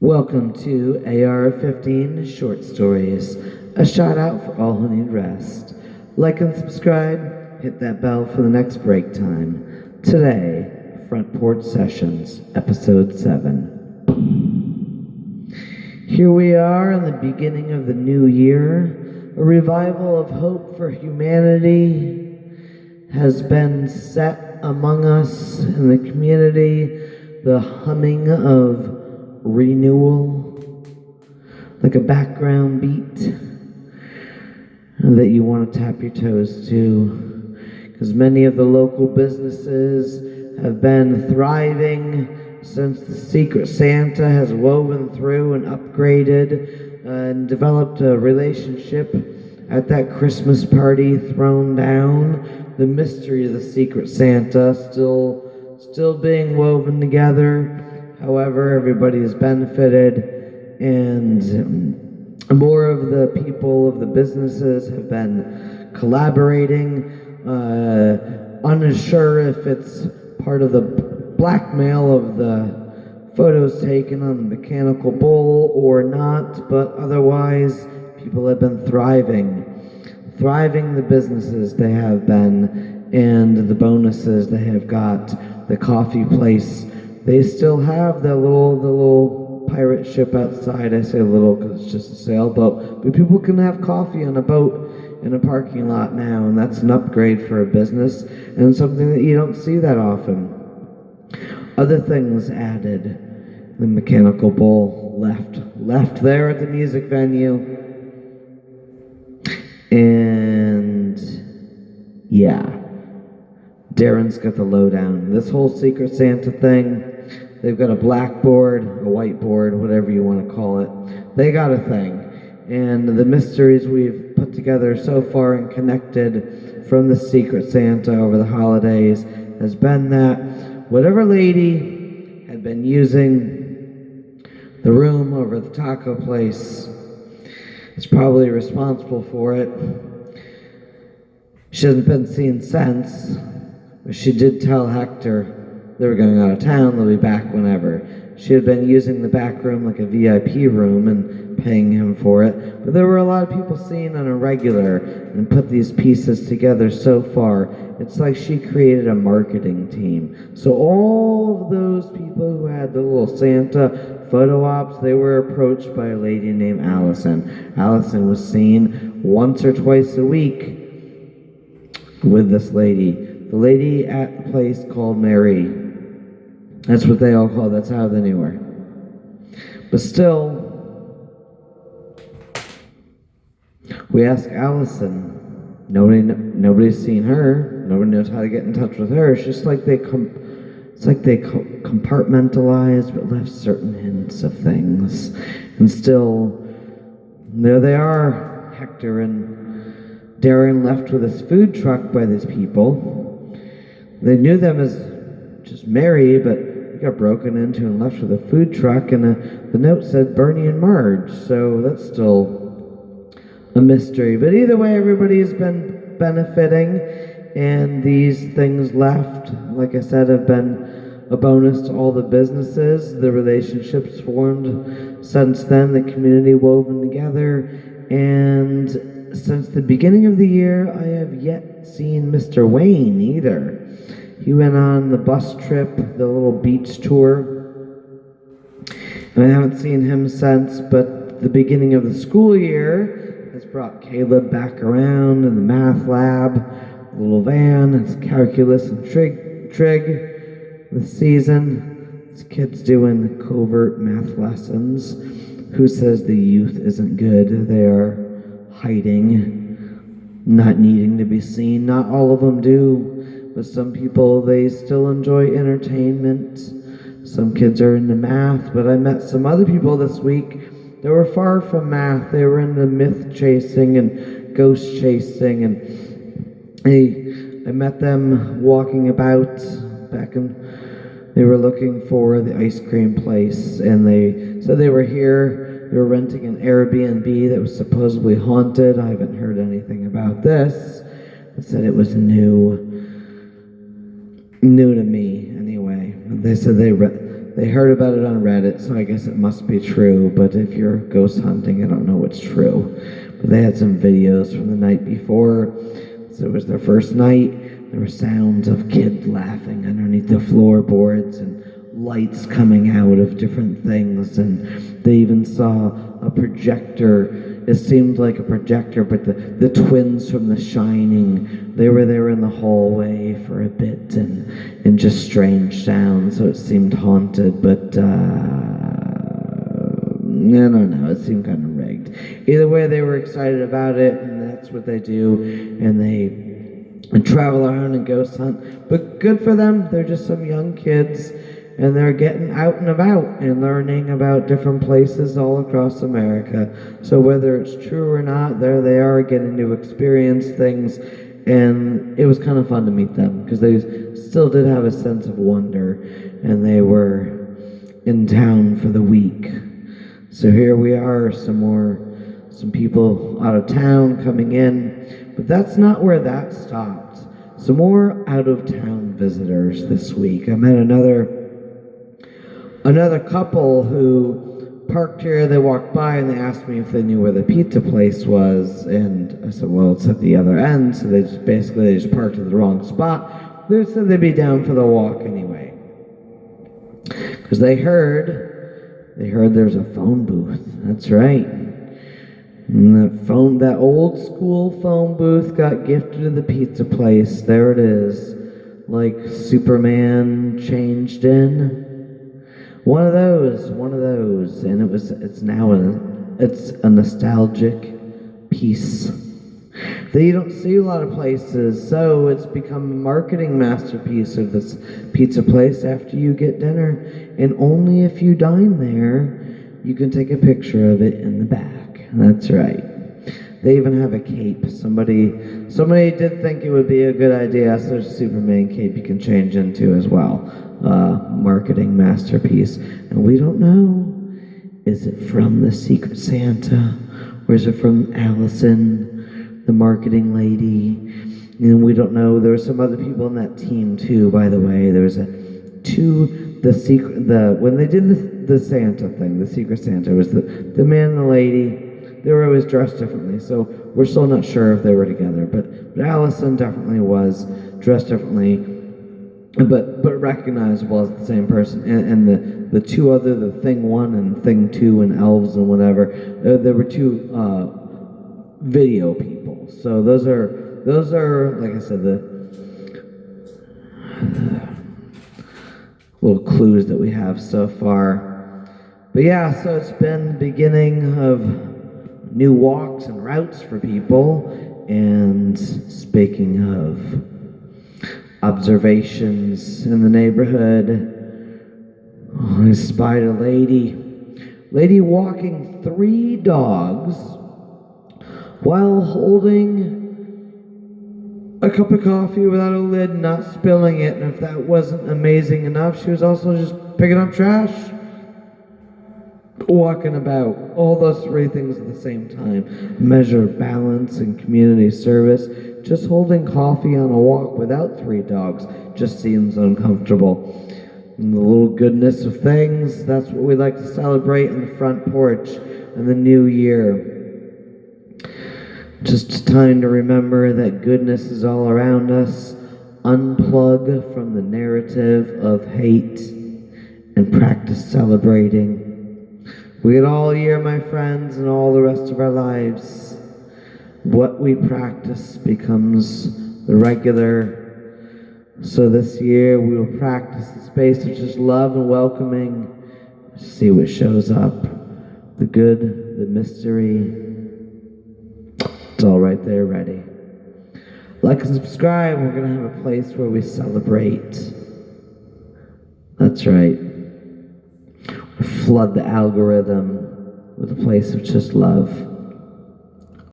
Welcome to AR-15 Short Stories, a shout out for all who need rest. Like and subscribe, hit that bell for the next break time. Today, Front Porch Sessions, Episode 7. Here we are in the beginning of the new year. A revival of hope for humanity has been set among us in the community. The humming of renewal, like a background beat that you want to tap your toes to, because many of the local businesses have been thriving since the Secret Santa has woven through and upgraded and developed a relationship at that Christmas party thrown down. The mystery of the Secret Santa still being woven together. However, everybody has benefited, and more of the people of the businesses have been collaborating, unsure if it's part of the blackmail of the photos taken on the mechanical bull or not, but otherwise, people have been thriving the businesses they have been, and the bonuses they have got. The coffee place, they still have the little pirate ship outside. I say little because it's just a sailboat, but people can have coffee on a boat in a parking lot now, and that's an upgrade for a business and something that you don't see that often. Other things added. The mechanical bull left there at the music venue, and yeah, Darren's got the lowdown. This whole Secret Santa thing, they've got a blackboard, a whiteboard, whatever you want to call it. They got a thing. And the mysteries we've put together so far and connected from the Secret Santa over the holidays has been that whatever lady had been using the room over the taco place is probably responsible for it. She hasn't been seen since. But she did tell Hector they were going out of town, they'll be back whenever. She had been using the back room like a VIP room and paying him for it. But there were a lot of people seeing on a regular and put these pieces together so far. It's like she created a marketing team. So all of those people who had the little Santa photo ops, they were approached by a lady named Allison. Allison was seen once or twice a week with this lady. The lady at the place called Mary. That's what they all call. That's how they knew her. But still, we asked Allison. Nobody's seen her. Nobody knows how to get in touch with her. It's just like they compartmentalized, but left certain hints of things. And still, there they are. Hector and Darren left with his food truck by these people. They knew them as just Mary, but they got broken into and left with a food truck, and the note said Bernie and Marge, so that's still a mystery. But either way, everybody's been benefiting, and these things left, like I said, have been a bonus to all the businesses. The relationships formed since then, the community woven together, and since the beginning of the year, I have yet seen Mr. Wayne either. He went on the bus trip, the little beach tour, and I haven't seen him since, but the beginning of the school year has brought Caleb back around in the math lab, the little van. It's calculus and trig this season. This kid's doing covert math lessons. Who says the youth isn't good? They are hiding, not needing to be seen. Not all of them do. But some people, they still enjoy entertainment. Some kids are into math, but I met some other people this week that were far from math. They were into myth chasing and ghost chasing, and I met them walking about they were looking for the ice cream place, and they said they were here. They were renting an Airbnb that was supposedly haunted. I haven't heard anything about this. They said it was new to me anyway. They said they heard about it on Reddit, so I guess it must be true. But if you're ghost hunting, I don't know what's true. But they had some videos from the night before. So it was their first night. There were sounds of kids laughing underneath the floorboards and lights coming out of different things. And they even saw a projector. It seemed like a projector, but the twins from The Shining, they were there in the hallway for a bit, and just strange sounds, so it seemed haunted, but I don't know, it seemed kind of rigged. Either way, they were excited about it, and that's what they do, and they travel around and ghost hunt. But good for them, they're just some young kids, and they're getting out and about and learning about different places all across America. So whether it's true or not, there they are getting to experience things, and it was kind of fun to meet them because they still did have a sense of wonder, and they were in town for the week. So here we are, some people out of town coming in, but that's not where that stopped. Some more out-of-town visitors this week. I met another couple who parked here. They walked by and they asked me if they knew where the pizza place was, and I said, well, it's at the other end. So they just parked at the wrong spot. They said they'd be down for the walk anyway, because they heard there's a phone booth. That's right. And that old school phone booth got gifted to the pizza place. There it is, like Superman changed in. One of those, and it's a nostalgic piece that you don't see a lot of places, so it's become a marketing masterpiece of this pizza place after you get dinner, and only if you dine there, you can take a picture of it in the back. That's right. They even have a cape. Somebody did think it would be a good idea, so there's a Superman cape you can change into as well. Marketing masterpiece. And we don't know, is it from the Secret Santa, or is it from Allison, the marketing lady? And we don't know. There were some other people in that team too, by the way. There was when they did the Santa thing, the Secret Santa, was the man and the lady. They were always dressed differently, so we're still not sure if they were together. But Allison definitely was dressed differently, but recognizable as the same person. And the two other, the Thing 1 and Thing 2 and elves and whatever, there were two video people. So those are like I said, the little clues that we have so far. But yeah, so it's been the beginning of new walks and routes for people. And speaking of observations in the neighborhood, I spied a lady walking 3 dogs while holding a cup of coffee without a lid and not spilling it. And if that wasn't amazing enough, she was also just picking up trash, walking about. All those 3 things at the same time. Measure balance and community service. Just holding coffee on a walk without 3 dogs just seems uncomfortable. And the little goodness of things, that's what we like to celebrate on the front porch in the new year. Just time to remember that goodness is all around us. Unplug from the narrative of hate and practice celebrating. We get all year, my friends, and all the rest of our lives. What we practice becomes the regular. So this year we will practice the space of just love and welcoming. See what shows up. The good, the mystery. It's all right there ready. Like and subscribe. We're going to have a place where we celebrate. That's right. Flood the algorithm with a place of just love.